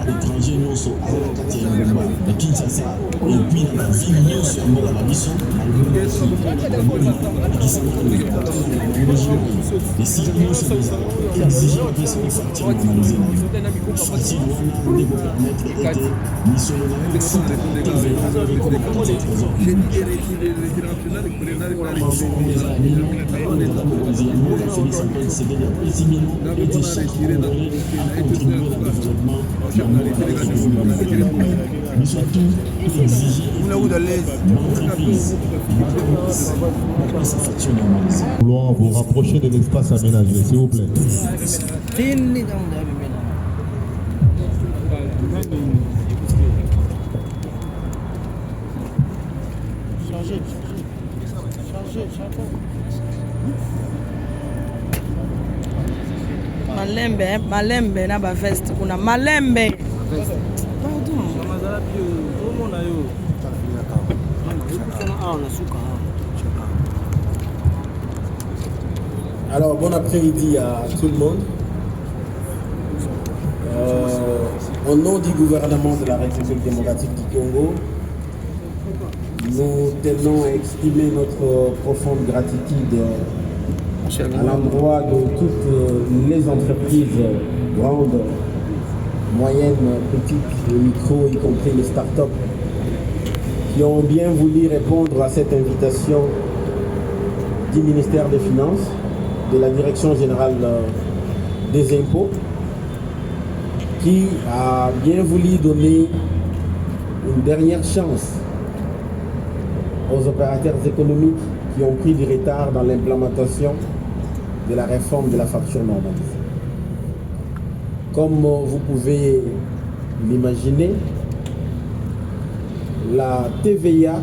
étrangers nous sont à la Kinshasa et puis dans la ville nous sommes dans la mission et si nous sommes exigés de se facture normalisée facile on peut permettre d'être missionnaire nous sommes tous exigés l'entreprise sa facture normalisée. Vouloir vous rapprocher de l'espace aménagé, s'il vous plaît. Malembe na ba veste kuna malembe. Alors, bon après-midi à tout le monde. Au nom du gouvernement de la République démocratique du Congo, nous tenons à exprimer notre profonde gratitude à l'endroit de toutes les entreprises grandes, moyennes, petites, micro, y compris les start-up, qui ont bien voulu répondre à cette invitation du ministère des Finances, de la Direction générale des impôts, qui a bien voulu donner une dernière chance aux opérateurs économiques qui ont pris du retard dans l'implémentation de la réforme de la facture normalisée. Comme vous pouvez l'imaginer, la TVA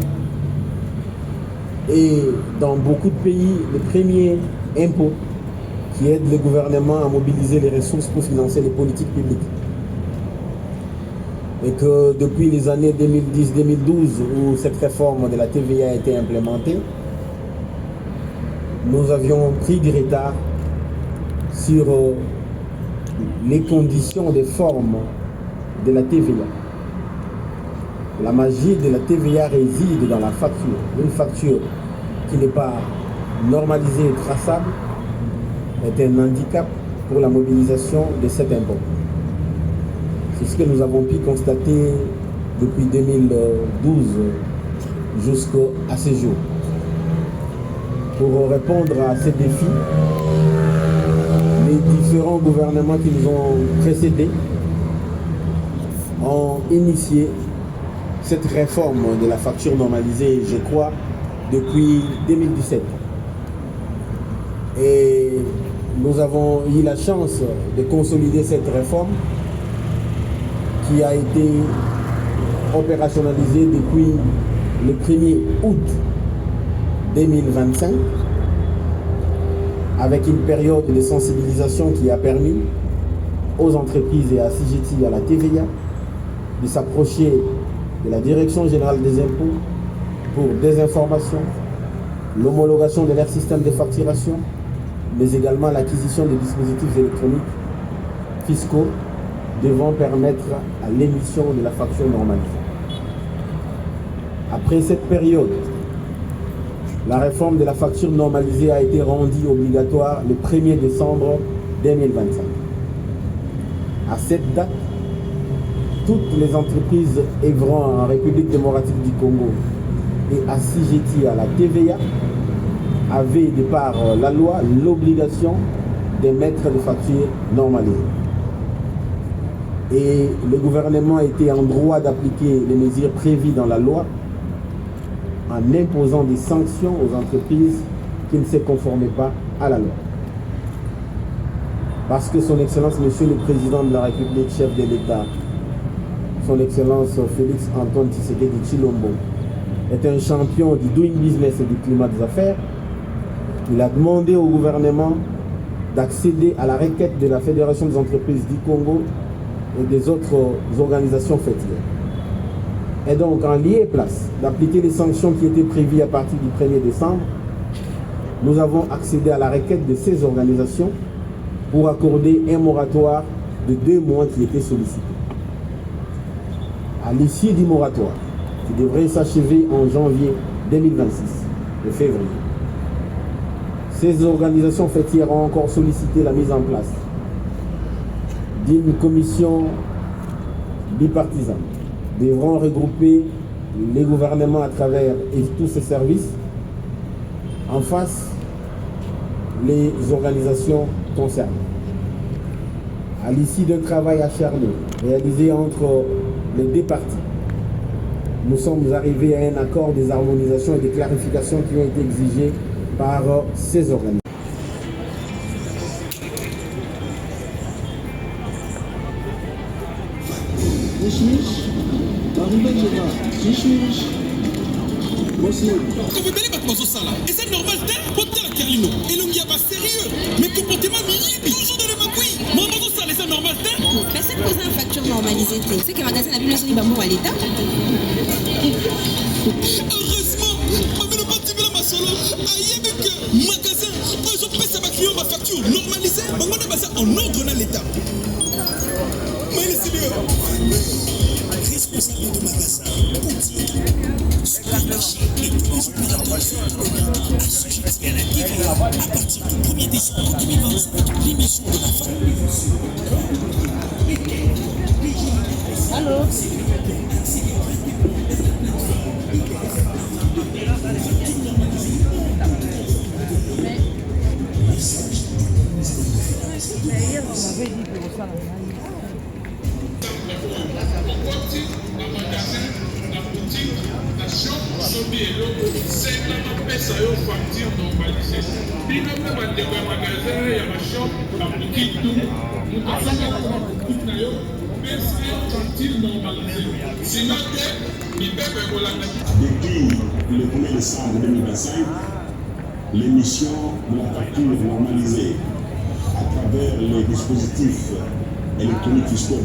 est dans beaucoup de pays le premier impôt qui aide le gouvernement à mobiliser les ressources pour financer les politiques publiques. Et que depuis les années 2010-2012 où cette réforme de la TVA a été implémentée, nous avions pris du retard sur les conditions de forme de la TVA. La magie de la TVA réside dans la facture. Une facture qui n'est pas normalisée et traçable est un handicap pour la mobilisation de cet impôt. C'est ce que nous avons pu constater depuis 2012 jusqu'à ce jour. Pour répondre à ces défis, les différents gouvernements qui nous ont précédés ont initié cette réforme de la facture normalisée, je crois, depuis 2017. Et nous avons eu la chance de consolider cette réforme qui a été opérationnalisée depuis le 1er août 2025 avec une période de sensibilisation qui a permis aux entreprises et à CGT, à la TVA, de s'approcher de la Direction générale des impôts pour des informations, l'homologation de leur système de facturation, mais également l'acquisition de dispositifs électroniques fiscaux devant permettre à l'émission de la facture normalisée. Après cette période, la réforme de la facture normalisée a été rendue obligatoire le 1er décembre 2025. À cette date, toutes les entreprises œuvrant en République démocratique du Congo et assujetties à la TVA avaient, de par la loi, l'obligation d'émettre des factures normalisées. Et le gouvernement était en droit d'appliquer les mesures prévues dans la loi en imposant des sanctions aux entreprises qui ne se conformaient pas à la loi. Parce que son Excellence, Monsieur le Président de la République, chef de l'État, son Excellence Félix Antoine Tshisekedi Tshilombo, est un champion du doing business et du climat des affaires, il a demandé au gouvernement d'accéder à la requête de la Fédération des entreprises du Congo et des autres organisations fêtières. Et donc, en lieu et place d'appliquer les sanctions qui étaient prévues à partir du 1er décembre, nous avons accédé à la requête de ces organisations pour accorder un moratoire de 2 mois qui était sollicité. À l'issue du moratoire, qui devrait s'achever en janvier 2026, le février, ces organisations fêtières ont encore sollicité la mise en place d'une commission bipartisane devront regrouper les gouvernements à travers et tous ces services en face les organisations concernées. À l'issue d'un travail acharné réalisé entre les 2 parties, nous sommes arrivés à un accord des harmonisations et des clarifications qui ont été exigées par ces organisations. Et c'est normal, Carlino. Et l'homme n'y a pas sérieux. Mais comportement toujours dans le magouille. Maman, ça, c'est normal, Personne ne pose une facture normalisée. C'est que le magasin a vu le son à l'État. Heureusement, mais le petit de ma solo, aïe, que magasin, ils ont payé ma client ma facture normalisée. On a passé en ordre dans l'État. Mais le sérieux. Responsable de magasin, supermarché et tous les opérateurs assujettis à la TVA à partir du 1er décembre 2025, l'émission de la fin. Allô? Hier, on avait dit que ça Depuis le 1er décembre 2025, l'émission de la facture normalisée à travers les dispositifs électroniques fiscaux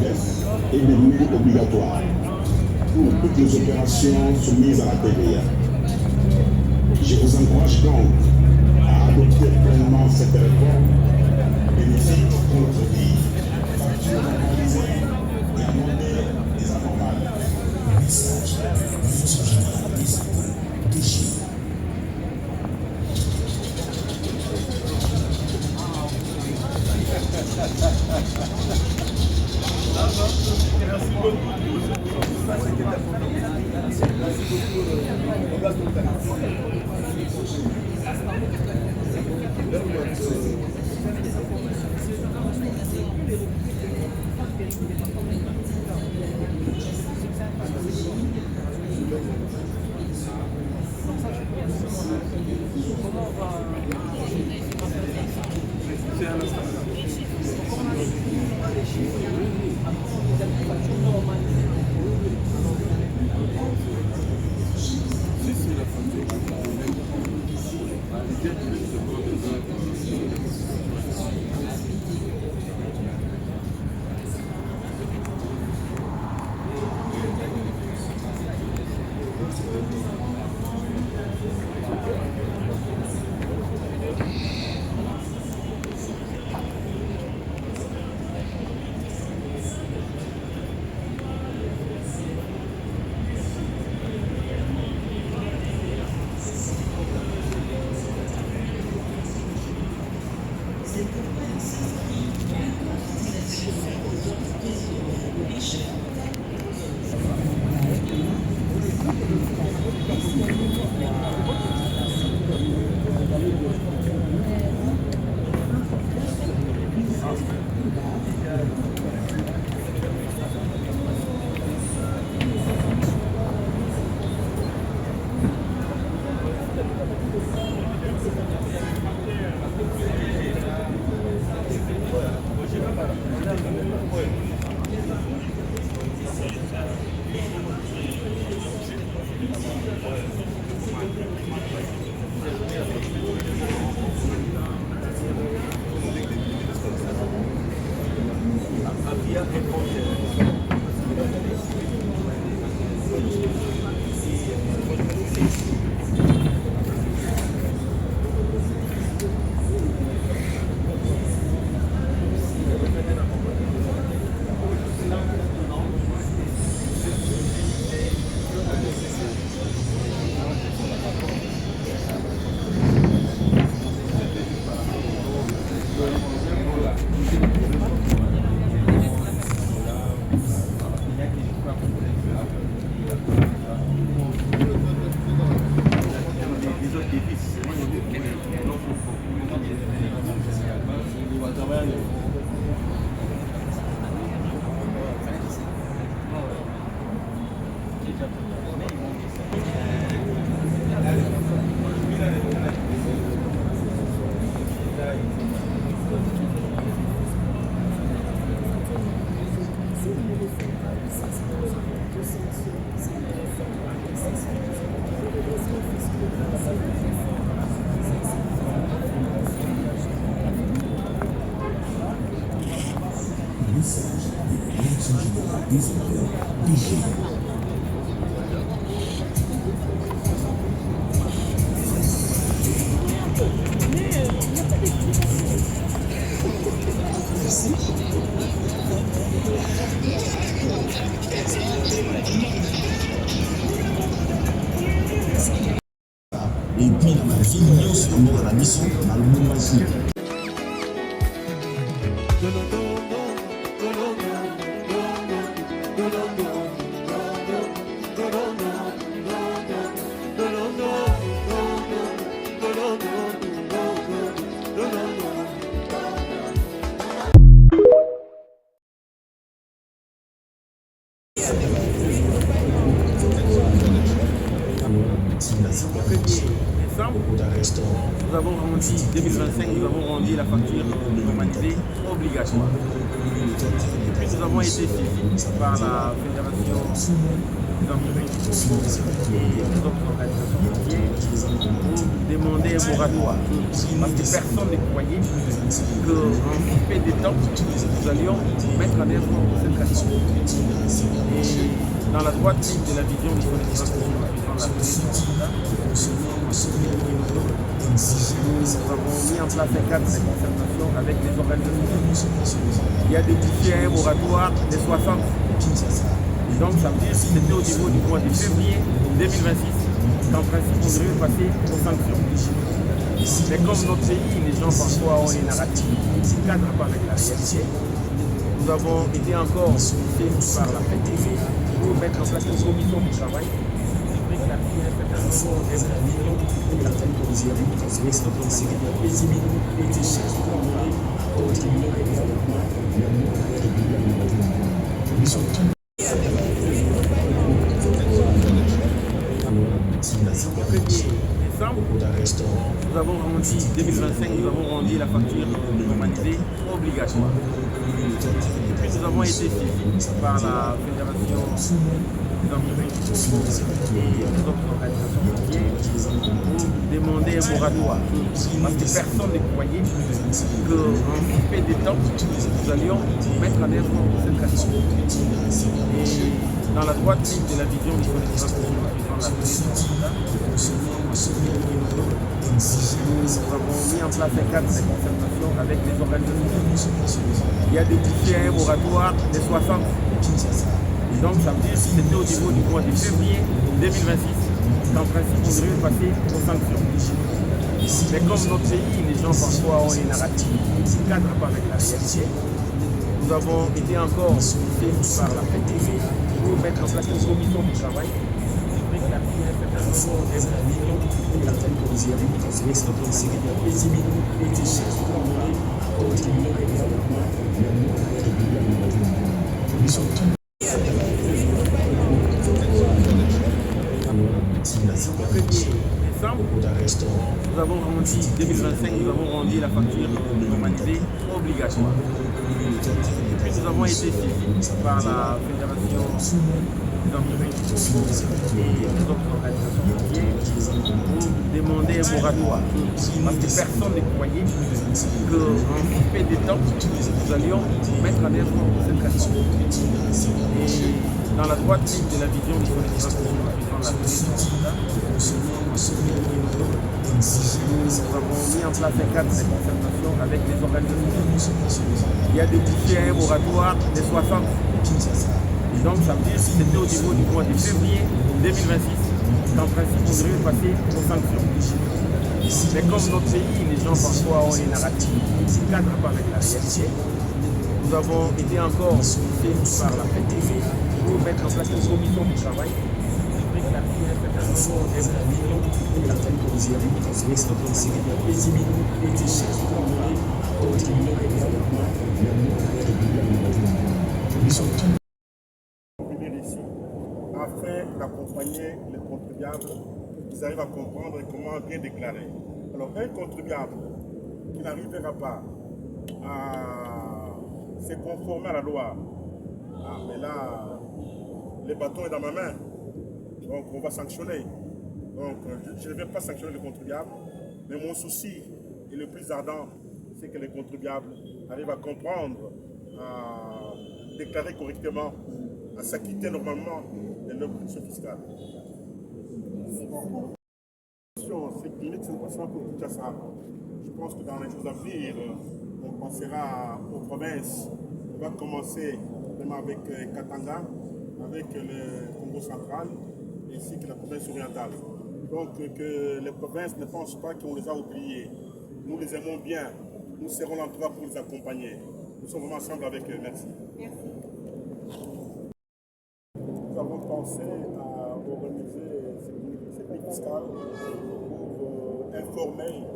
est devenue obligatoire pour toutes les opérations soumises à la TVA. Je vous encourage donc à adopter pleinement cette réforme bénéfique pour notre pays. Facture normalisée et amender des anomalies. Message de l'Institut général des impôts, DG. message de direction générale des affaires DG. Et puis la maladie, nous sommes à la mission dans le monde entier. Nous avons rendu 2025, nous avons rendu la facture normalisée obligatoire. Et puis nous avons été saisis par la Fédération des entreprises et des autres organisations bancaires pour demander un moratoire. Parce que personne ne croyait qu'en fait des temps, nous allions mettre en œuvre cette question. Et dans la droite ligne de la vision du connaissance de la nous avons mis en place un cadre de concertation avec les organisations. Il y a des budgets à un moratoire des 60. Et donc ça veut dire que c'était au niveau du mois de février 2026 qu'en principe on devait passer aux sanctions. Mais comme notre pays, les gens parfois ont les narratifs qui ne cadrent pas avec la réalité, nous avons été encore sollicités par la FEDEC pour mettre en place une commission de travail. Nous avons rendu 2025, nous avons rendu la facture normalisée obligatoire. Et puis nous avons été saisis par la Fédération des entreprises et des autres organisations bancaires pour demander un moratoire. Parce que personne ne croyait qu'en fait des temps, nous allions mettre en œuvre cette question. Et dans la droite ligne de la vision du connaissance de la nous avons mis en place un cadre de concertation avec les organisations. Il y a des budgets à un moratoire des 60. Et donc ça veut dire que c'était au niveau du mois de février 2026 qu'en principe on devait passer aux sanctions. Mais comme notre pays, les gens parfois ont les narratifs qui ne cadrent pas avec la réalité, nous avons été encore sollicités par la FEDEC pour mettre en place une commission de travail. Nous avons rendu 2025, nous avons rendu la facture normalisée obligatoire. Et puis nous avons été saisis par la Fédération des entreprises et des autres organisations bancaires pour demander un moratoire. Parce que personne ne croyait qu'en fait des temps, nous allions mettre en œuvre cette question. Et dans la droite ligne de la vision du connaissance de la nous avons mis en place un cadre de concertation avec les organisations. Il y a des budgets à un moratoire des 60. Et donc ça veut dire que c'était au niveau du mois de février 2026 qu'en principe on devait passer aux sanctions. Mais comme notre pays, les gens parfois ont les narratifs qui ne cadrent pas avec la réalité, nous avons été encore sollicités par la FEDEC pour mettre en place une commission de travail. Ici, afin d'accompagner les contribuables qu'ils arrivent à comprendre comment bien déclarer. Alors un contribuable qui n'arrivera pas à se conformer à la loi, mais là, le bâton est dans ma main, donc on va sanctionner. Donc je ne vais pas sanctionner les contribuables, mais mon souci est le plus ardent, c'est que les contribuables arrivent à comprendre déclarer correctement, à s'acquitter normalement de leur production fiscale. Ces cliniques, ce n'est pas seulement pour Kinshasa. Je pense que dans les jours à venir, on pensera aux provinces. On va commencer vraiment avec Katanga, avec le Congo central, ainsi que la province orientale. Donc que les provinces ne pensent pas qu'on les a oubliées. Nous les aimons bien. Nous serons là pour les accompagner. Nous sommes vraiment ensemble avec eux. Merci. Merci. Nous avons pensé à organiser cette clinique fiscale pour informer,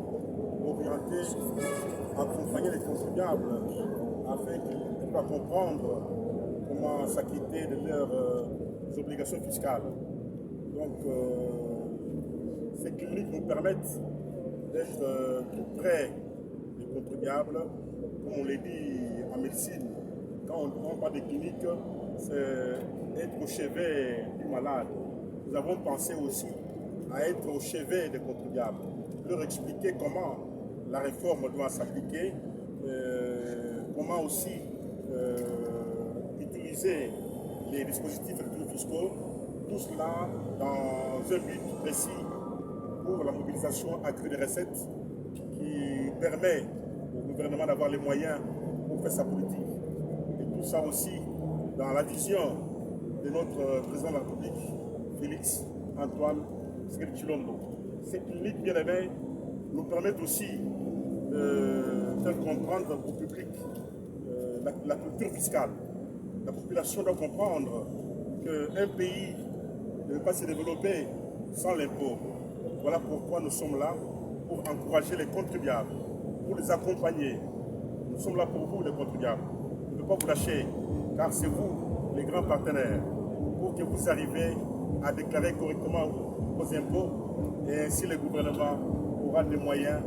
orienter, accompagner les contribuables afin qu'ils puissent comprendre comment s'acquitter de leurs obligations fiscales. Donc, ces cliniques nous permettent d'être tout près des contribuables. Comme on l'a dit en médecine, quand on parle des cliniques, c'est être au chevet du malade. Nous avons pensé aussi à être au chevet des contribuables, leur expliquer comment la réforme doit s'appliquer, comment aussi utiliser les dispositifs fiscaux, tout cela dans un but précis pour la mobilisation accrue des recettes qui permet au gouvernement d'avoir les moyens pour faire sa politique. Et tout ça aussi dans la vision de notre président de la République, Félix Antoine Tshisekedi Tshilombo. Ces cliniques, bien aimées, nous permettent aussi de faire comprendre au public la culture fiscale. La population doit comprendre qu'un pays ne peut pas se développer sans l'impôt. Voilà pourquoi nous sommes là, pour encourager les contribuables, pour les accompagner. Nous sommes là pour vous, les contribuables. On ne peut pas vous lâcher, car c'est vous, les grands partenaires, pour que vous arriviez à déclarer correctement vos impôts, et ainsi le gouvernement aura des moyens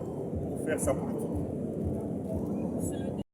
pour faire sa politique.